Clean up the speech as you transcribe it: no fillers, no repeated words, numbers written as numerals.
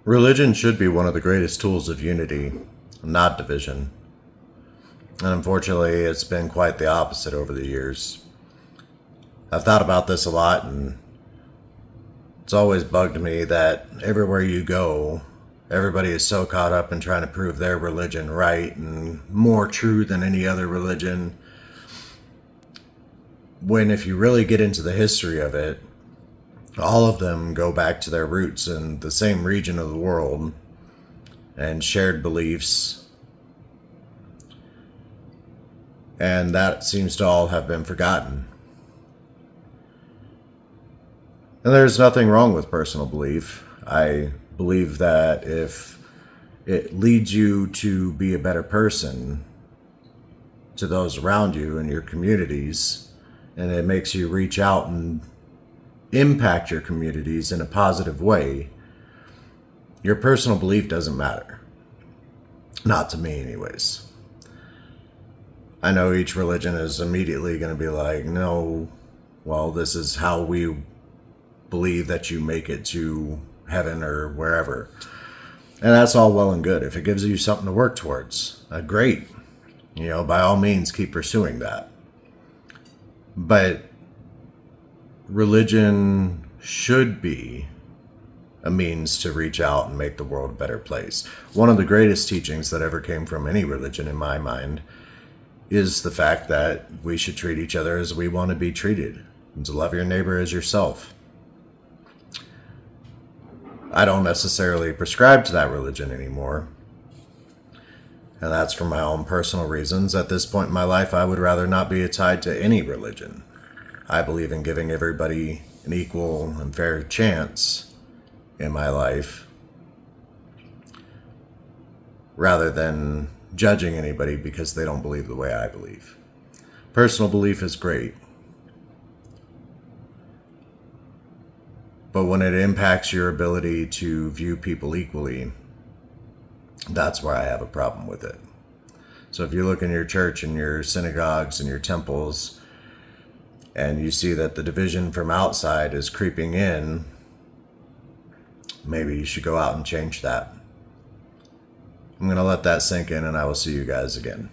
Religion should be one of the greatest tools of unity, not division. And unfortunately, it's been quite the opposite over the years. I've thought about this a lot, and it's always bugged me that everywhere you go, everybody is so caught up in trying to prove their religion right and more true than any other religion. When, if you really get into the history of it, all of them go back to their roots in the same region of the world and shared beliefs. And that seems to all have been forgotten. And there's nothing wrong with personal belief. I believe that if it leads you to be a better person to those around you and your communities, and it makes you reach out and impact your communities in a positive way, your personal belief doesn't matter. Not to me, anyways. I know each religion is immediately going to be like, no, well, this is how we believe that you make it to heaven or wherever. And that's all well and good. If it gives you something to work towards, great. By all means, keep pursuing that. But religion should be a means to reach out and make the world a better place. One of the greatest teachings that ever came from any religion, in my mind, is the fact that we should treat each other as we want to be treated, and to love your neighbor as yourself. I don't necessarily prescribe to that religion anymore, and that's for my own personal reasons. At this point in my life, I would rather not be tied to any religion. I believe in giving everybody an equal and fair chance in my life, rather than judging anybody because they don't believe the way I believe. Personal belief is great, but when it impacts your ability to view people equally, that's where I have a problem with it. So if you look in your church and your synagogues and your temples, and you see that the division from outside is creeping in, maybe you should go out and change that. I'm going to let that sink in, and I will see you guys again.